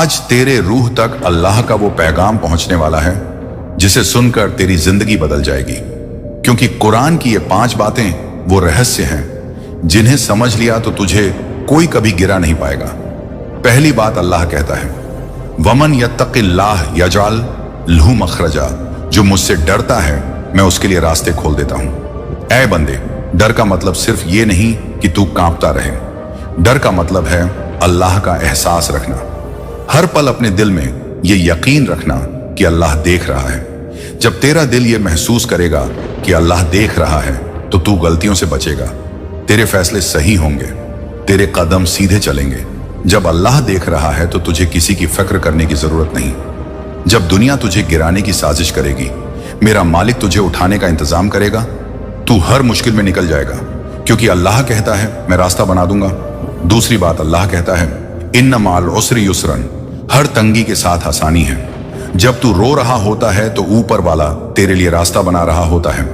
आज तेरे रूह तक अल्लाह का वो पैगाम पहुंचने वाला है जिसे सुनकर तेरी जिंदगी बदल जाएगी, क्योंकि कुरान की ये 5 बातें वो रहस्य हैं जिन्हें समझ लिया तो तुझे कोई कभी गिरा नहीं पाएगा। पहली बात अल्लाह कहता है, वमन यत्तकिल्लाह यजअल लहू मखरजा, जो मुझसे डरता है मैं उसके लिए रास्ते खोल देता हूं। ऐ बंदे, डर का मतलब सिर्फ ये नहीं कि तू कांपता रहे, डर का मतलब है अल्लाह का एहसास रखना। हर पल अपने दिल में ये यकीन रखना कि अल्लाह देख रहा है। जब तेरा दिल ये महसूस करेगा कि अल्लाह देख रहा है तो तू गलतियों से बचेगा, तेरे फैसले सही होंगे, तेरे कदम सीधे चलेंगे। जब अल्लाह देख रहा है तो तुझे किसी की फिक्र करने की जरूरत नहीं। जब दुनिया तुझे गिराने की साजिश करेगी, मेरा मालिक तुझे उठाने का इंतजाम करेगा। तू हर मुश्किल में निकल जाएगा, क्योंकि अल्लाह कहता है मैं रास्ता बना दूंगा। दूसरी बात अल्लाह कहता है, इन्न माल उसरि युसरन, हर तंगी के साथ आसानी है। जब तू रो रहा होता है तो ऊपर वाला तेरे लिए रास्ता बना रहा होता है।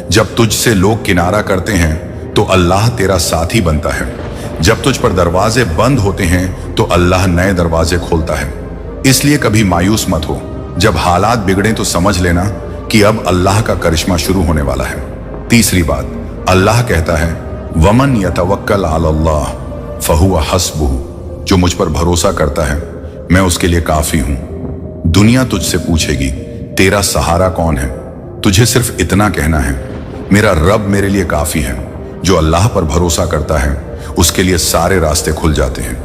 जब तुझसे लोग किनारा करते हैं तो अल्लाह तेरा साथी बनता है। जब तुझ पर दरवाजे बंद होते हैं तो अल्लाह नए दरवाजे खोलता है। इसलिए कभी मायूस मत हो। जब हालात बिगड़े तो समझ लेना कि अब अल्लाह का करिश्मा शुरू होने वाला है। तीसरी बात, अल्लाह कहता है, वमन यतवक्कल अलल्लाह फहुवा हस्बुहु, जो मुझ पर भरोसा करता है मैं उसके लिए काफी हूं। दुनिया तुझसे पूछेगी तेरा सहारा कौन है, तुझे सिर्फ इतना कहना है, मेरा रब मेरे लिए काफी है। जो अल्लाह पर भरोसा करता है उसके लिए सारे रास्ते खुल जाते हैं।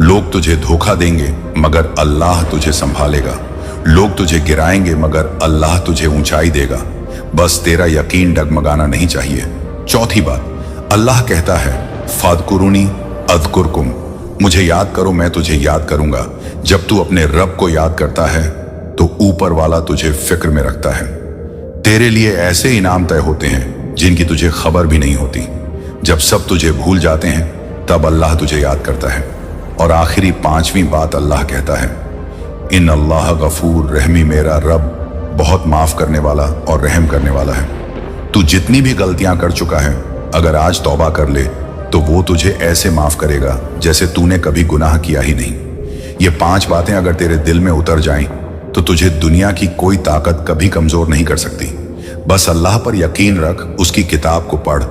लोग तुझे धोखा देंगे मगर अल्लाह तुझे संभालेगा। लोग तुझे गिराएंगे मगर अल्लाह तुझे ऊंचाई देगा। बस तेरा यकीन डगमगाना नहीं चाहिए। चौथी बात, अल्लाह कहता है, फादकुरुनी अज़कुरकुम, मुझे याद करो मैं तुझे याद करूंगा। जब तू अपने रब को याद करता है तो ऊपर वाला तुझे फिक्र में रखता है। तेरे लिए ऐसे इनाम तय होते हैं जिनकी तुझे खबर भी नहीं होती। जब सब तुझे भूल जाते हैं तब अल्लाह तुझे याद करता है। और आखिरी 5वीं बात अल्लाह कहता है, इन अल्लाह गफूर रहमी, मेरा रब बहुत माफ करने वाला और रहम करने वाला है। तू जितनी भी गलतियां कर चुका है, अगर आज तौबा कर ले तो वो तुझे ऐसे माफ करेगा जैसे तूने कभी गुनाह किया ही नहीं। ये 5 बातें अगर तेरे दिल में उतर जाएं तो तुझे दुनिया की कोई ताकत कभी कमजोर नहीं कर सकती। बस अल्लाह पर यकीन रख, उसकी किताब को पढ़,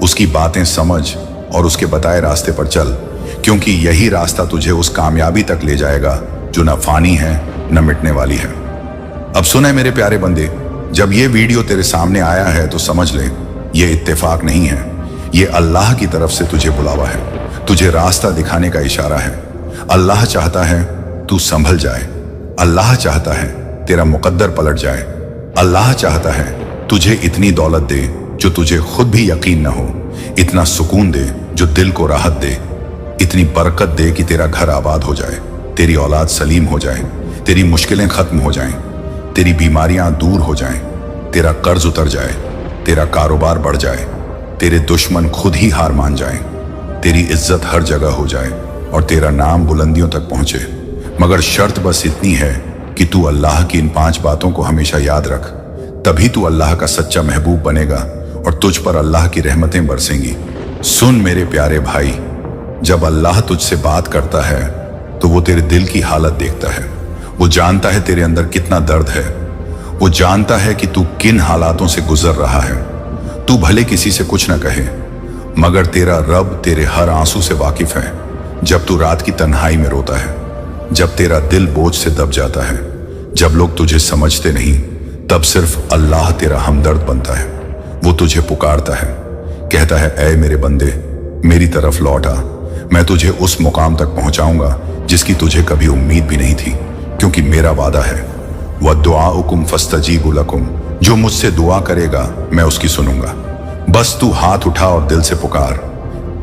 उसकी बातें समझ और उसके बताए रास्ते पर चल, क्योंकि यही रास्ता तुझे उस कामयाबी तक ले जाएगा जो न फानी है न मिटने वाली है। अब सुने मेरे प्यारे बंदे, जब ये वीडियो तेरे सामने आया है तो समझ ले ये इत्तेफाक नहीं है, ये अल्लाह की तरफ से तुझे बुलावा है, तुझे रास्ता दिखाने का इशारा है। अल्लाह चाहता है तू संभल जाए, अल्लाह चाहता है तेरा मुकद्दर पलट जाए, अल्लाह चाहता है तुझे इतनी दौलत दे जो तुझे खुद भी यकीन न हो, इतना सुकून दे जो दिल को राहत दे, इतनी बरकत दे कि तेरा घर आबाद हो जाए, तेरी औलाद सलीम हो जाए, तेरी मुश्किलें खत्म हो जाएं, तेरी बीमारियां दूर हो जाएं, तेरा कर्ज उतर जाए, तेरा कारोबार बढ़ जाए, तेरे दुश्मन खुद ही हार मान जाएं, तेरी इज्जत हर जगह हो जाए और तेरा नाम बुलंदियों तक पहुंचे। मगर शर्त बस इतनी है कि तू अल्लाह की इन 5 बातों को हमेशा याद रख, तभी तू अल्लाह का सच्चा महबूब बनेगा और तुझ पर अल्लाह की रहमतें बरसेंगी। सुन मेरे प्यारे भाई, जब अल्लाह तुझसे बात करता है तो वो तेरे दिल की हालत देखता है। वो जानता है तेरे अंदर कितना दर्द है, वो जानता है कि तू किन हालातों से गुजर रहा है। तू भले किसी से कुछ न कहे, मगर तेरा रब तेरे हर आंसू से वाकिफ है। जब तू रात की तन्हाई में रोता है, जब तेरा दिल बोझ से दब जाता है, जब लोग तुझे समझते नहीं, तब सिर्फ अल्लाह तेरा हमदर्द बनता है। वो तुझे पुकारता है, कहता है, ऐ मेरे बंदे, मेरी तरफ लौट आ, मैं तुझे उस मुकाम तक पहुंचाऊंगा जिसकी तुझे कभी उम्मीद भी नहीं थी, क्योंकि मेरा वादा है, वद्दुआउकुम फस्तजीबु लकुम, जो मुझसे दुआ करेगा मैं उसकी सुनूंगा। बस तू हाथ उठा और दिल से पुकार।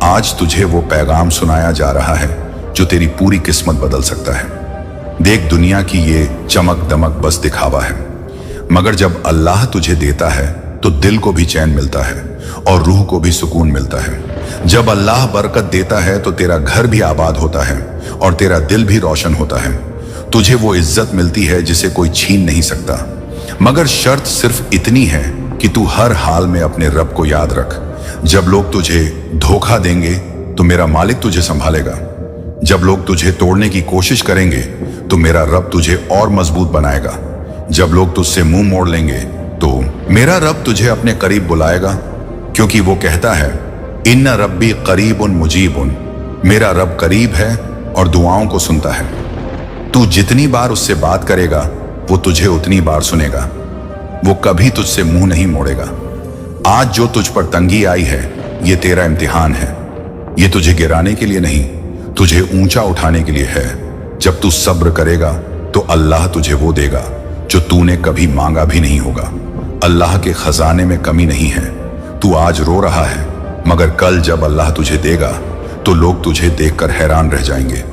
आज तुझे वो पैगाम सुनाया जा रहा है जो तेरी पूरी किस्मत बदल सकता है। देख, दुनिया की ये चमक दमक बस दिखावा है, मगर जब अल्लाह तुझे देता है तो दिल को भी चैन मिलता है और रूह को भी सुकून मिलता है। जब अल्लाह बरकत देता है तो तेरा घर भी आबाद होता है और तेरा दिल भी रोशन होता है। तुझे वो इज्जत मिलती है जिसे कोई छीन नहीं सकता, मगर शर्त सिर्फ इतनी है कि तू हर हाल में अपने रब को याद रख। जब लोग तुझे धोखा देंगे तो मेरा मालिक तुझे संभालेगा। जब लोग तुझे तोड़ने की कोशिश करेंगे तो मेरा रब तुझे और मजबूत बनाएगा। जब लोग तुझसे मुंह मोड़ लेंगे तो मेरा रब तुझे अपने करीब बुलाएगा, क्योंकि वो कहता है इन्ना रब्बी करीबुन मुजीबुन, मेरा रब करीब है और दुआओं को सुनता है। तू जितनी बार उससे बात करेगा वो तुझे उतनी बार सुनेगा। वो कभी तुझसे मुंह नहीं मोड़ेगा। आज जो तुझ पर तंगी आई है ये तेरा इम्तिहान है। ये तुझे गिराने के लिए नहीं, तुझे ऊंचा उठाने के लिए है। जब तू सब्र करेगा तो अल्लाह तुझे वो देगा जो तूने कभी मांगा भी नहीं होगा। अल्लाह के खजाने में कमी नहीं है। तू आज रो रहा है, मगर कल जब अल्लाह तुझे देगा तो लोग तुझे देखकर हैरान रह जाएंगे,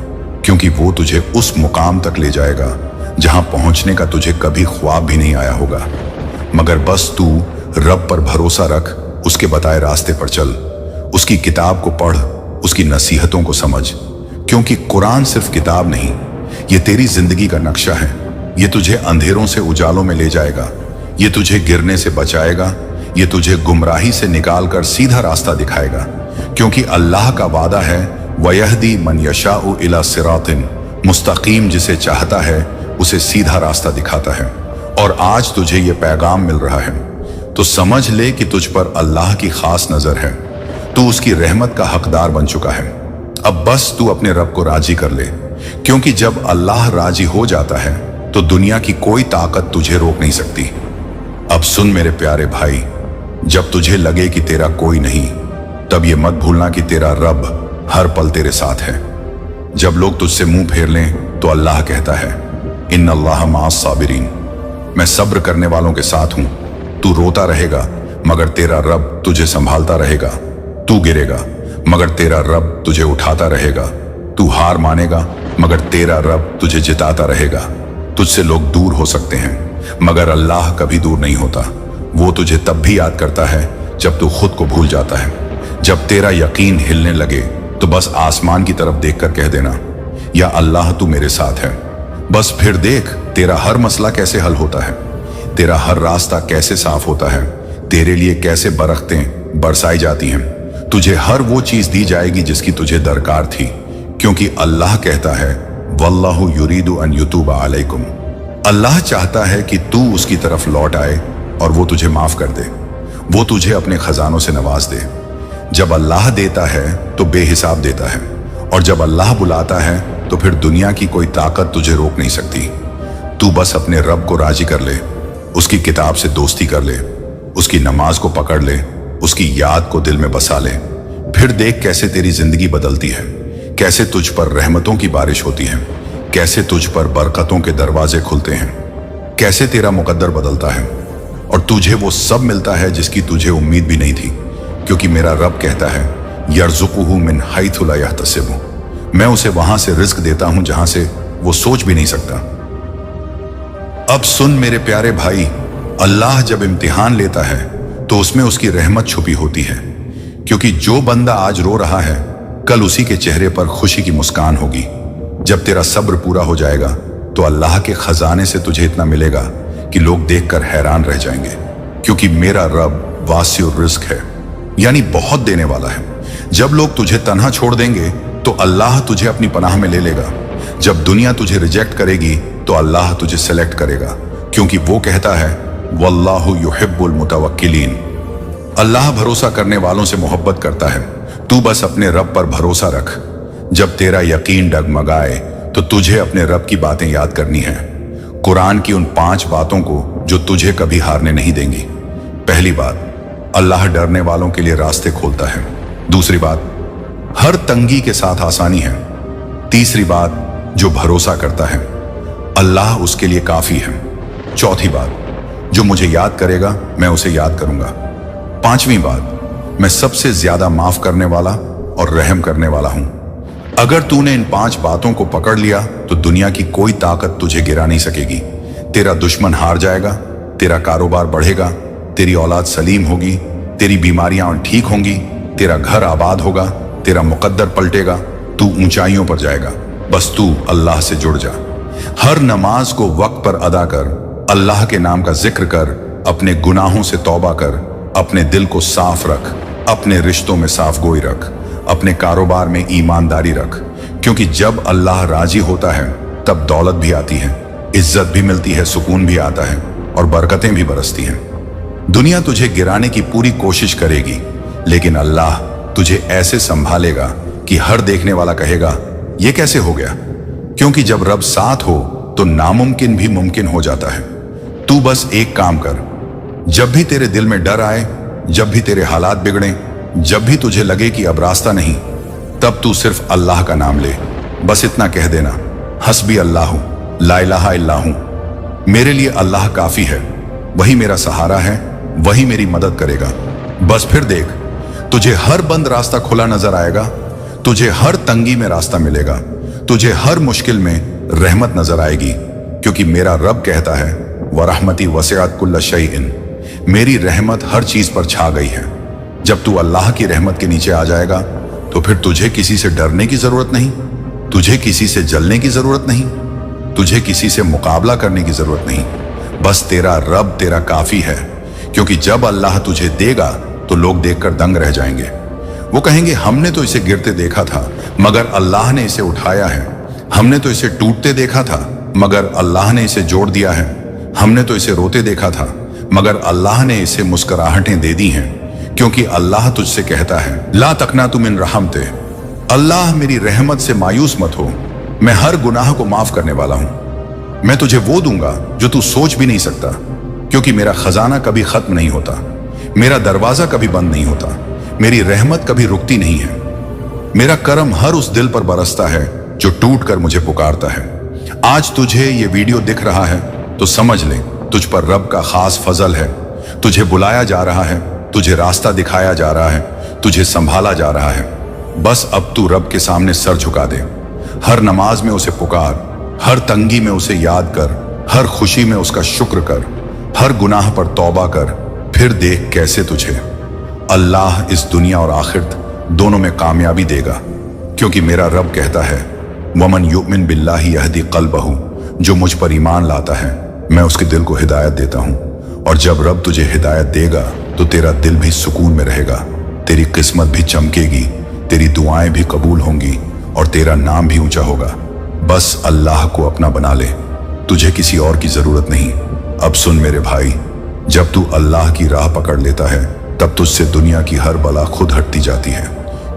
क्योंकि वो तुझे उस मुकाम तक ले जाएगा जहां पहुंचने का तुझे कभी ख्वाब भी नहीं आया होगा। मगर बस तू रब पर भरोसा रख, उसके बताए रास्ते पर चल, उसकी किताब को पढ़, उसकी नसीहतों को समझ, क्योंकि कुरान सिर्फ किताब नहीं, ये तेरी जिंदगी का नक्शा है। ये तुझे अंधेरों से उजालों में ले जाएगा, ये तुझे गिरने से बचाएगा, ये तुझे गुमराही से निकाल कर सीधा रास्ता दिखाएगा, क्योंकि अल्लाह का वादा है वयहदी मन यशाउ इला सिरातिन मुस्तकीम, जिसे चाहता है उसे सीधा रास्ता दिखाता है। और आज तुझे ये पैगाम मिल रहा है तो समझ ले कि तुझ पर अल्लाह की खास नजर है। तू उसकी रहमत का हकदार बन चुका है। अब बस तू अपने रब को राजी कर ले, क्योंकि जब अल्लाह राजी हो जाता है तो दुनिया की कोई ताकत तुझे रोक नहीं सकती। अब सुन मेरे प्यारे भाई, जब तुझे लगे कि तेरा कोई नहीं, तब ये मत भूलना कि तेरा रब हर पल तेरे साथ है। जब लोग तुझसे मुंह फेर लें तो अल्लाह कहता है इन्नल्लाह माअस साबिरीन, मैं सब्र करने वालों के साथ हूं। तू रोता रहेगा मगर तेरा रब तुझे संभालता रहेगा। तू गिरेगा मगर तेरा रब तुझे उठाता रहेगा। तू हार मानेगा मगर तेरा रब तुझे जिताता रहेगा। तुझसे लोग दूर हो सकते हैं मगर अल्लाह कभी दूर नहीं होता। वो तुझे तब भी याद करता है जब तू खुद को भूल जाता है। जब तेरा यकीन हिलने लगे तो बस आसमान की तरफ देखकर कह देना या अल्लाह तू मेरे साथ है। बस फिर देख तेरा हर मसला कैसे हल होता है, तेरा हर रास्ता कैसे साफ होता है, तेरे लिए कैसे बरकतें बरसाई जाती हैं। तुझे हर वो चीज दी जाएगी जिसकी तुझे दरकार थी, क्योंकि अल्लाह कहता है वल्लाहु युरीदु अन युतूबा अलैकुम, अल्लाह चाहता है कि तू उसकी तरफ लौट आए और वो तुझे माफ कर दे, वो तुझे अपने खजानों से नवाज दे। जब अल्लाह देता है तो बेहिसाब देता है, और जब अल्लाह बुलाता है तो फिर दुनिया की कोई ताकत तुझे रोक नहीं सकती। तू बस अपने रब को राजी कर ले, उसकी किताब से दोस्ती कर ले, उसकी नमाज को पकड़ ले, उसकी याद को दिल में बसा ले। फिर देख कैसे तेरी जिंदगी बदलती है, कैसे तुझ पर रहमतों की बारिश होती है, कैसे तुझ पर बरकतों के दरवाजे खुलते हैं, कैसे तेरा मुकद्दर बदलता है और तुझे वो सब मिलता है जिसकी तुझे उम्मीद भी नहीं थी। क्योंकि मेरा रब कहता है यर्ज़ुकुहु मिन हैथु ला यहतसिबु, मैं उसे वहां से रिस्क देता हूं जहां से वो सोच भी नहीं सकता। अब सुन मेरे प्यारे भाई, अल्लाह जब इम्तिहान लेता है तो उसमें उसकी रहमत छुपी होती है, क्योंकि जो बंदा आज रो रहा है कल उसी के चेहरे पर खुशी की मुस्कान होगी। जब तेरा सब्र पूरा हो जाएगा तो अल्लाह के खजाने से तुझे इतना मिलेगा कि लोग देखकर हैरान रह जाएंगे, क्योंकि मेरा रब वासिउर रिज़्क है, यानी बहुत देने वाला है। जब लोग तुझे तन्हा छोड़ देंगे तो अल्लाह तुझे अपनी पनाह में ले लेगा। जब दुनिया तुझे रिजेक्ट करेगी तो अल्लाह तुझे सेलेक्ट करेगा, क्योंकि वो कहता है वल्लाहु युहिब्बुल मुतवक्किलीन, अल्लाह भरोसा करने वालों से मोहब्बत करता है। तू बस अपने रब पर भरोसा रख। जब तेरा यकीन डगमगाए तो तुझे अपने रब की बातें याद करनी है, कुरान की उन 5 बातों को जो तुझे कभी हारने नहीं देंगी। पहली बात, अल्लाह डरने वालों के लिए रास्ते खोलता है। दूसरी बात, हर तंगी के साथ आसानी है। तीसरी बात, जो भरोसा करता है अल्लाह उसके लिए काफी है। चौथी बात, जो मुझे याद करेगा मैं उसे याद करूंगा। पांचवी बात, मैं सबसे ज्यादा माफ करने वाला और रहम करने वाला हूं। अगर तूने इन 5 बातों को पकड़ लिया तो दुनिया की कोई ताकत तुझे गिरा नहीं सकेगी। तेरा दुश्मन हार जाएगा, तेरा कारोबार बढ़ेगा, तेरी औलाद सलीम होगी, तेरी बीमारियां ठीक होंगी, तेरा घर आबाद होगा, तेरा मुकद्दर पलटेगा, तू ऊंचाइयों पर जाएगा। बस तू अल्लाह से जुड़ जा। हर नमाज को वक्त पर अदा कर, अल्लाह के नाम का जिक्र कर, अपने गुनाहों से तौबा कर, अपने दिल को साफ रख, अपने रिश्तों में साफ गोई रख, अपने कारोबार में ईमानदारी रख, क्योंकि जब अल्लाह राजी होता है तब दौलत भी आती है, इज्जत भी मिलती है, सुकून भी आता है और बरकतें भी बरसती हैं। दुनिया तुझे गिराने की पूरी कोशिश करेगी, लेकिन अल्लाह तुझे ऐसे संभालेगा कि हर देखने वाला कहेगा यह कैसे हो गया। क्योंकि जब रब साथ हो तो नामुमकिन भी मुमकिन हो जाता है। तू बस एक काम कर, जब भी तेरे दिल में डर आए, जब भी तेरे हालात बिगड़े, जब भी तुझे लगे कि अब रास्ता नहीं, तब तू सिर्फ अल्लाह का नाम ले। बस इतना कह देना, हस्बी अल्लाह ला इलाहा इल्ला हूं, मेरे लिए अल्लाह काफी है, वही मेरा सहारा है, वही मेरी मदद करेगा। बस फिर देख, तुझे हर बंद रास्ता खुला नजर आएगा, तुझे हर तंगी में रास्ता मिलेगा, तुझे हर मुश्किल में रहमत नजर आएगी। क्योंकि मेरा रब कहता है वरहमती वसिअत कुल्ल शैइन, मेरी रहमत हर चीज पर छा गई है। जब तू अल्लाह की रहमत के नीचे आ जाएगा तो फिर तुझे किसी से डरने की जरूरत नहीं, तुझे किसी से जलने की जरूरत नहीं, तुझे किसी से मुकाबला करने की जरूरत नहीं। बस तेरा रब तेरा काफी है। क्योंकि जब अल्लाह तुझे देगा तो लोग देखकर दंग रह जाएंगे। वो कहेंगे हमने तो इसे गिरते देखा था मगर अल्लाह ने इसे उठाया है, हमने तो इसे टूटते देखा था मगर अल्लाह ने इसे जोड़ दिया है, हमने तो इसे रोते देखा था मगर अल्लाह ने इसे मुस्कुराहटें दे दी हैं। क्योंकि अल्लाह तुझसे कहता है ला तकनातु मिन रहमते, अल्लाह मेरी रहमत से मायूस मत हो, मैं हर गुनाह को माफ करने वाला हूं, मैं तुझे वो दूंगा जो तू सोच भी नहीं सकता। क्योंकि मेरा खजाना कभी खत्म नहीं होता, मेरा दरवाजा कभी बंद नहीं होता, मेरी रहमत कभी रुकती नहीं है, मेरा करम हर उस दिल पर बरसता है जो टूट कर मुझे पुकारता है। आज तुझे ये वीडियो दिख रहा है तो समझ ले तुझ पर रब का खास फजल है। तुझे बुलाया जा रहा है, तुझे रास्ता दिखाया जा रहा है, तुझे संभाला जा रहा है। बस अब तू रब के सामने सर झुका दे, हर नमाज में उसे पुकार, हर तंगी में उसे याद कर, हर खुशी में उसका शुक्र कर, हर गुनाह पर तौबा कर। फिर देख कैसे तुझे अल्लाह इस दुनिया और आखिरत दोनों में कामयाबी देगा। क्योंकि मेरा रब कहता है वमन युमिन बिल्लाहि यहदी क़ल्बहु, जो मुझ पर ईमान लाता है मैं उसके दिल को हिदायत देता हूँ। और जब रब तुझे हिदायत देगा तो तेरा दिल भी सुकून में रहेगा, तेरी किस्मत भी चमकेगी, तेरी दुआएं भी कबूल होंगी और तेरा नाम भी ऊंचा होगा। बस अल्लाह को अपना बना ले, तुझे किसी और की जरूरत नहीं। अब सुन मेरे भाई, जब तू अल्लाह की राह पकड़ लेता है तब तुझसे दुनिया की हर बला खुद हटती जाती है।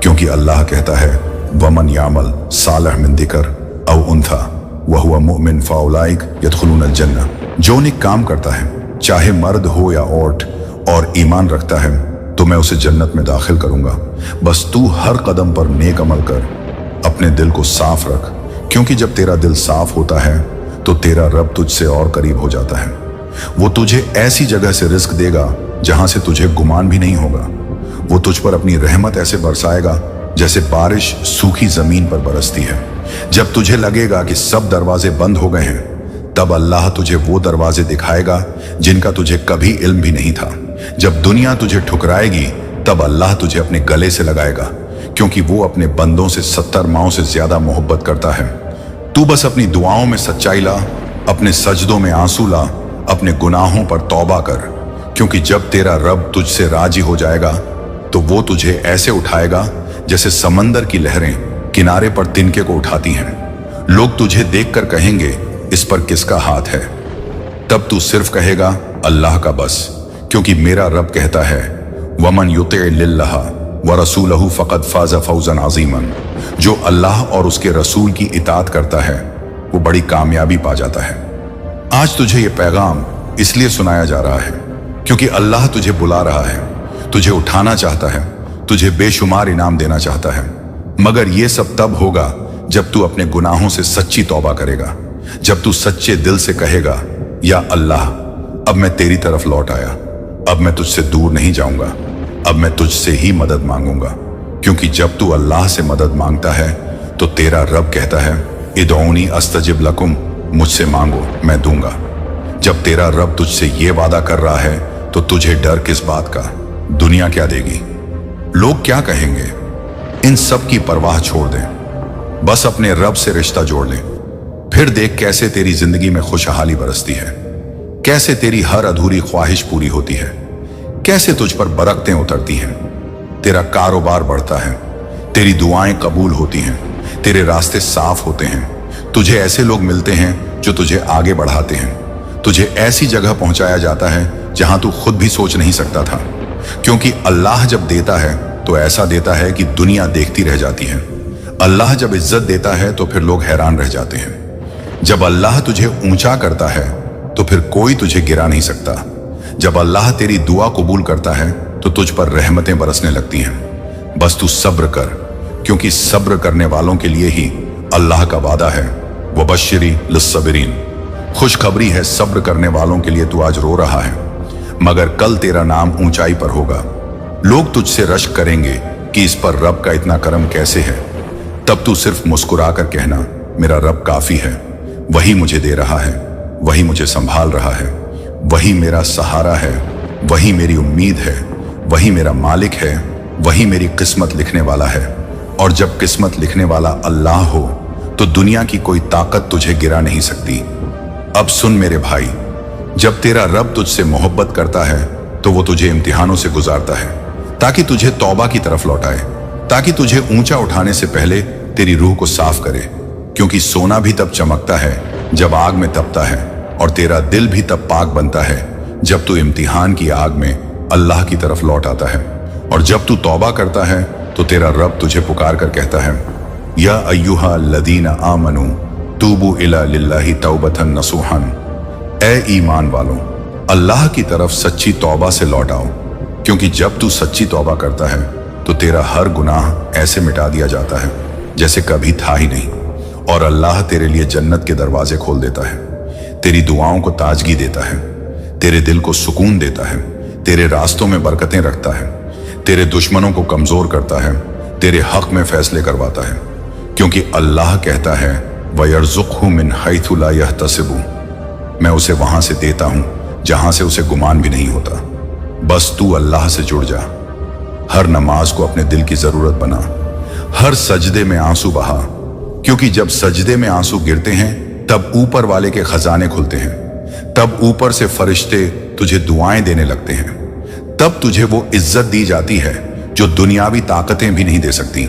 क्योंकि अल्लाह कहता है वमन यामल सालह मिन दिकर औ उन्था वहुवा मुमिन फाउलाइक यदखुलूनल जन्नह, जो नेक काम करता है चाहे मर्द हो या औरत और ईमान रखता है तो मैं उसे जन्नत में दाखिल करूंगा। बस तू हर कदम पर नेक अमल कर, अपने दिल को साफ रख। क्योंकि जब तेरा दिल साफ होता है तो तेरा रब तुझसे और करीब हो जाता है। वो तुझे ऐसी जगह से रिस्क देगा जहां से तुझे गुमान भी नहीं होगा। वो तुझ पर अपनी रहमत ऐसे बरसाएगा जैसे बारिश सूखी जमीन पर बरसती है। जब तुझे लगेगा कि सब दरवाजे बंद हो गए हैं तब अल्लाह तुझे वो दरवाजे दिखाएगा जिनका तुझे कभी इल्म भी नहीं था। जब दुनिया तुझे ठुकराएगी तब अल्लाह तुझे अपने गले से लगाएगा, क्योंकि वो अपने बंदों से 70 माओं से ज्यादा मोहब्बत करता है। तू बस अपनी दुआओं में सच्चाई ला, अपने सजदों में आंसू ला, अपने गुनाहों पर तौबा कर। क्योंकि जब तेरा रब तुझसे राजी हो जाएगा तो वो तुझे ऐसे उठाएगा जैसे समंदर की लहरें किनारे पर तिनके को उठाती हैं। लोग तुझे देखकर कहेंगे इस पर किसका हाथ है? तब तू सिर्फ कहेगा अल्लाह का बस। क्योंकि मेरा रब कहता है वमन युति लिल्लाह व रसूलहु फ़क़द फ़ाज़ फ़ौज़न अज़ीमन, जो अल्लाह और उसके रसूल की इताअत करता है वो बड़ी कामयाबी पा जाता है। आज तुझे ये पैगाम इसलिए सुनाया जा रहा है क्योंकि अल्लाह तुझे बुला रहा है, तुझे उठाना चाहता है, तुझे बेशुमार इनाम देना चाहता है। मगर ये सब तब होगा जब तू अपने गुनाहों से सच्ची तौबा करेगा, जब तू सच्चे दिल से कहेगा या अल्लाह अब मैं तेरी तरफ लौट आया, अब मैं तुझसे दूर नहीं जाऊंगा, अब मैं तुझसे ही मदद मांगूंगा। क्योंकि जब तू अल्लाह से मदद मांगता है तो तेरा रब कहता है इदऊनी अस्तजिब लकुम, मुझसे मांगो मैं दूंगा। जब तेरा रब तुझसे ये वादा कर रहा है तो तुझे डर किस बात का? दुनिया क्या देगी, लोग क्या कहेंगे, इन सब की परवाह छोड़ दे। बस अपने रब से रिश्ता जोड़ ले, फिर देख कैसे तेरी जिंदगी में खुशहाली बरसती है, कैसे तेरी हर अधूरी ख्वाहिश पूरी होती है, कैसे तुझ पर बरकतें उतरती हैं, तेरा कारोबार बढ़ता है, तेरी दुआएं कबूल होती हैं, तेरे रास्ते साफ होते हैं, तुझे ऐसे लोग मिलते हैं जो तुझे आगे बढ़ाते हैं, तुझे ऐसी जगह पहुंचाया जाता है जहां तू खुद भी सोच नहीं सकता था। क्योंकि अल्लाह जब देता है तो ऐसा देता है कि दुनिया देखती रह जाती है। अल्लाह जब इज्जत देता है तो फिर लोग हैरान रह जाते हैं। जब अल्लाह तुझे ऊंचा करता है तो फिर कोई तुझे गिरा नहीं सकता। जब अल्लाह तेरी दुआ कबूल करता है तो तुझ पर रहमतें बरसने लगती हैं। बस तू सब्र कर, क्योंकि सब्र करने वालों के लिए ही अल्लाह का वादा है, वबश्शिरी लिस्सबिरीन। खुशखबरी है सब्र करने वालों के लिए। तू आज रो रहा है, मगर कल तेरा नाम ऊंचाई पर होगा। लोग तुझसे रश्क करेंगे कि इस पर रब का इतना करम कैसे है। तब तू सिर्फ मुस्कुरा कर कहना, मेरा रब काफी है, वही मुझे दे रहा है, वही मुझे संभाल रहा है, वही मेरा सहारा है, वही मेरी उम्मीद है, वही मेरा मालिक है, वही मेरी किस्मत लिखने वाला है। और जब किस्मत लिखने वाला अल्लाह हो तो दुनिया की कोई ताकत तुझे गिरा नहीं सकती। अब सुन मेरे भाई, जब तेरा रब तुझसे मोहब्बत करता है तो वो तुझे इम्तिहानों से गुजारता है ताकि तुझे तौबा की तरफ लौटाए, ताकि तुझे ऊंचा उठाने से पहले तेरी रूह को साफ करे। क्योंकि सोना भी तब चमकता है जब आग में तपता है, और तेरा दिल भी तब पाक बनता है जब तू इम्तिहान की आग में अल्लाह की तरफ लौट आता है। और जब तू तौबा करता है तो तेरा रब तुझे पुकार कर कहता है, या अय्युहा लदीना आमनू तूबू इला लिल्लाहि तौबतन नसूहन। ए ईमान वालों, अल्लाह की तरफ सच्ची तौबा से लौट आओ। क्योंकि जब तू सच्ची तौबा करता है तो तेरा हर गुनाह ऐसे मिटा दिया जाता है जैसे कभी था ही नहीं। और अल्लाह तेरे लिए जन्नत के दरवाजे खोल देता है, तेरी दुआओं को ताजगी देता है, तेरे दिल को सुकून देता है, तेरे रास्तों में बरकतें रखता है, तेरे दुश्मनों को कमजोर करता है, तेरे हक में फैसले करवाता है। क्योंकि अल्लाह कहता है, वयर्ज़ुक़हु मिन हैथु ला यहतसिबु, मैं उसे वहां से देता हूं जहां से उसे गुमान भी नहीं होता। बस तू अल्लाह से जुड़ जा, हर नमाज को अपने दिल की जरूरत बना, हर सजदे में आंसू बहा। क्योंकि जब सजदे में आंसू गिरते हैं तब ऊपर वाले के खजाने खुलते हैं, तब ऊपर से फरिश्ते तुझे दुआएं देने लगते हैं, तब तुझे वो इज्जत दी जाती है जो दुनियावी ताकतें भी नहीं दे सकती।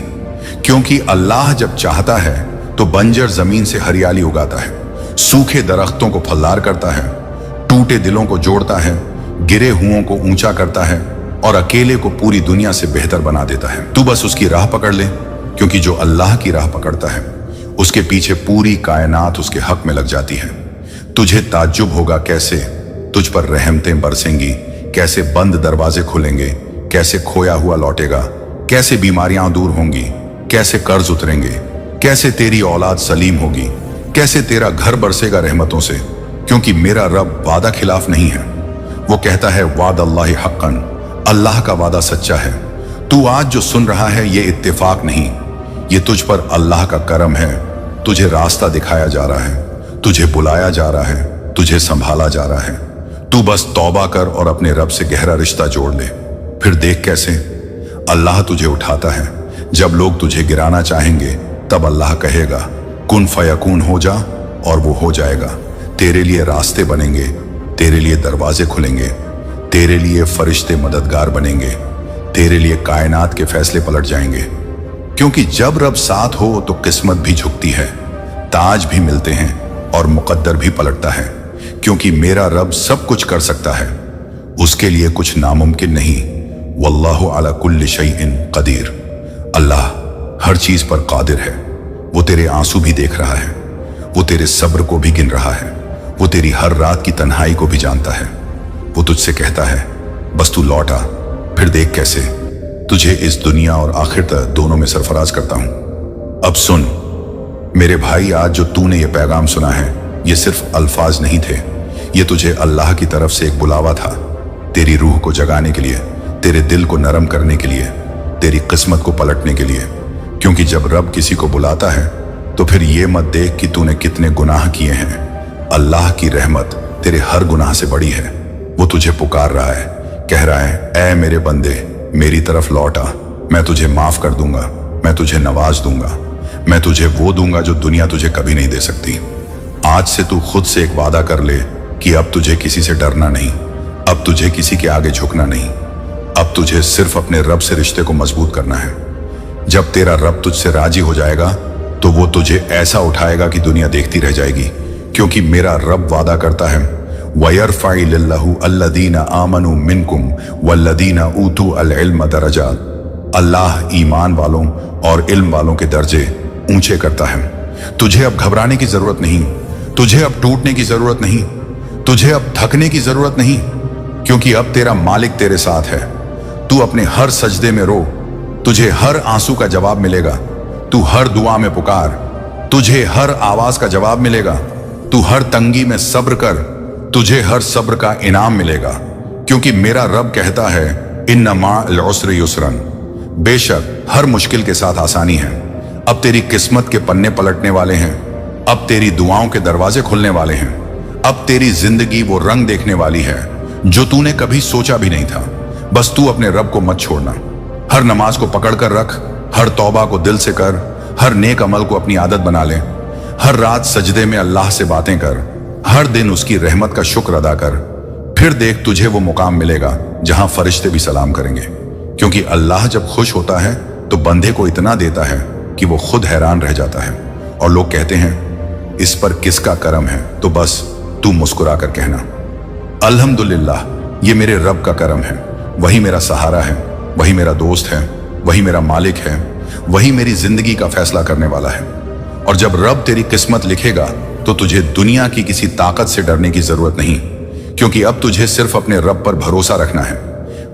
क्योंकि अल्लाह जब चाहता है तो बंजर जमीन से हरियाली उगाता है, सूखे दरख्तों को फलदार करता है, टूटे दिलों को जोड़ता है, गिरे हुओं को ऊंचा करता है, और अकेले को पूरी दुनिया से बेहतर बना देता है। तू बस उसकी राह पकड़ ले, क्योंकि जो अल्लाह की राह पकड़ता है उसके पीछे पूरी कायनात उसके हक में लग जाती है। तुझे ताज्जुब होगा कैसे तुझ पर रहमतें बरसेंगी, कैसे बंद दरवाजे खुलेंगे, कैसे खोया हुआ लौटेगा, कैसे बीमारियां दूर होंगी, कैसे कर्ज उतरेंगे, कैसे तेरी औलाद सलीम होगी, कैसे तेरा घर बरसेगा रहमतों से। क्योंकि मेरा रब वादा खिलाफ नहीं है, वो कहता है वाद अल्लाह हक्कन, अल्लाह का वादा सच्चा है। तू आज जो सुन रहा है ये इत्तेफाक नहीं, ये तुझ पर अल्लाह का करम है। तुझे रास्ता दिखाया जा रहा है, तुझे बुलाया जा रहा है, तुझे संभाला जा रहा है। तू बस तौबा कर और अपने रब से गहरा रिश्ता जोड़ ले, फिर देख कैसे अल्लाह तुझे उठाता है। जब लोग तुझे गिराना चाहेंगे तब अल्लाह कहेगा कुन फयकून हो जा, और वो हो जाएगा। तेरे लिए रास्ते बनेंगे, तेरे लिए दरवाजे खुलेंगे, तेरे लिए फरिश्ते मददगार बनेंगे, तेरे लिए कायनात के फैसले पलट जाएंगे। क्योंकि जब रब साथ हो तो किस्मत भी झुकती है, ताज भी मिलते हैं और मुकद्दर भी पलटता है। क्योंकि मेरा रब सब कुछ कर सकता है, उसके लिए कुछ नामुमकिन नहीं। वल्लाहु अला कुल्लि शैइन कदीर, अल्लाह हर चीज पर कादिर है। वो तेरे आंसू भी देख रहा है, वो तेरे सब्र को भी गिन रहा है, वो तेरी हर रात की तन्हाई को भी जानता है। वो तुझसे कहता है बस तू लौट आ, फिर देख कैसे तुझे इस दुनिया और आखिरत दोनों में सरफराज करता हूं। अब सुन मेरे भाई, आज जो तूने ये पैगाम सुना है ये सिर्फ अल्फाज नहीं थे, ये तुझे अल्लाह की तरफ से एक बुलावा था, तेरी रूह को जगाने के लिए, तेरे दिल को नरम करने के लिए, तेरी किस्मत को पलटने के लिए। क्योंकि जब रब किसी को बुलाता है तो फिर ये मत देख कि तूने कितने गुनाह किए हैं, अल्लाह की रहमत तेरे हर गुनाह से बड़ी है। वो तुझे पुकार रहा है, कह रहा है ऐ मेरे बंदे मेरी तरफ लौट आ, मैं तुझे माफ कर दूंगा, मैं तुझे नवाज दूंगा, मैं तुझे वो दूंगा जो दुनिया तुझे कभी नहीं दे सकती। आज से तू खुद से एक वादा कर ले कि अब तुझे किसी से डरना नहीं, अब तुझे किसी के आगे झुकना नहीं, अब तुझे सिर्फ अपने रब से रिश्ते को मजबूत करना है। जब तेरा रब तुझसे राजी हो जाएगा तो वो तुझे ऐसा उठाएगा कि दुनिया देखती रह जाएगी, क्योंकि मेरा रब वादा करता है वयरफ़इलिल्लाहु अल्लज़ीना आमनू मिनकुम वल्लज़ीना ऊतू अल इल्म दरजात। अल्लाह ईमान वालों और इल्म वालों के दर्जे ऊंचे करता है। तुझे अब घबराने की जरूरत नहीं, तुझे अब टूटने की जरूरत नहीं, तुझे अब थकने की जरूरत नहीं, क्योंकि अब तेरा मालिक तेरे साथ है। तू अपने हर सजदे में रो, तुझे हर आंसू का जवाब मिलेगा। तू हर दुआ में पुकार, तुझे हर आवाज का जवाब मिलेगा। तू हर तंगी में सब्र कर, तुझे हर सब्र का इनाम मिलेगा, क्योंकि मेरा रब कहता है इन्ना मअल उसरि युसरन। बेशक हर मुश्किल के साथ आसानी है। अब तेरी किस्मत के पन्ने पलटने वाले हैं, अब तेरी दुआओं के दरवाजे खुलने वाले हैं, अब तेरी जिंदगी वो रंग देखने वाली है जो तूने कभी सोचा भी नहीं था। बस तू अपने रब को मत छोड़ना। हर नमाज को पकड़ कर रख, हर तौबा को दिल से कर, हर नेक अमल को अपनी आदत बना ले, हर रात सजदे में अल्लाह से बातें कर, हर दिन उसकी रहमत का शुक्र अदा कर। फिर देख तुझे वो मुकाम मिलेगा जहां फरिश्ते भी सलाम करेंगे, क्योंकि अल्लाह जब खुश होता है तो बंदे को इतना देता है कि वो खुद हैरान रह जाता है। और लोग कहते हैं इस पर किसका करम है, तो बस तू मुस्कुरा कर कहना अल्हम्दुलिल्लाह, ये मेरे रब का करम है। वही मेरा सहारा है, वही मेरा दोस्त है, वही मेरा मालिक है, वही मेरी जिंदगी का फैसला करने वाला है। और जब रब तेरी किस्मत लिखेगा तो तुझे दुनिया की किसी ताकत से डरने की जरूरत नहीं, क्योंकि अब तुझे सिर्फ अपने रब पर भरोसा रखना है।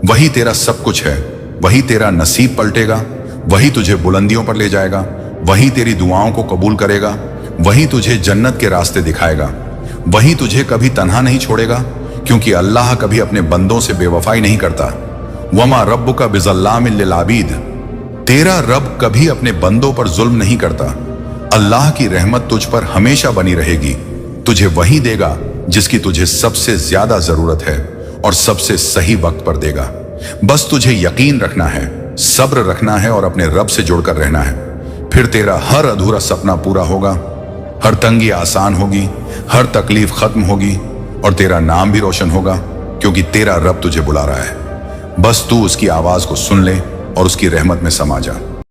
वही तेरा सब कुछ है, वही तेरा नसीब पलटेगा, वही तुझे बुलंदियों पर ले जाएगा, वही तेरी दुआओं को कबूल करेगा, वही तुझे जन्नत के रास्ते दिखाएगा, वही तुझे कभी तन्हा नहीं छोड़ेगा, क्योंकि अल्लाह कभी अपने बंदों से बेवफाई नहीं करता। वमा रब्बुका बिज़ल्लामिल लिल आबीद, तेरा रब कभी अपने बंदों पर जुल्म नहीं करता। अल्लाह की रहमत तुझ पर हमेशा बनी रहेगी। तुझे वही देगा जिसकी तुझे सबसे ज्यादा जरूरत है और सबसे सही वक्त पर देगा। बस तुझे यकीन रखना है, सब्र रखना है और अपने रब से जुड़कर रहना है। फिर तेरा हर अधूरा सपना पूरा होगा, हर तंगी आसान होगी, हर तकलीफ खत्म होगी और तेरा नाम भी रोशन होगा, क्योंकि तेरा रब तुझे बुला रहा है। बस तू उसकी आवाज को सुन ले और उसकी रहमत में समा जा।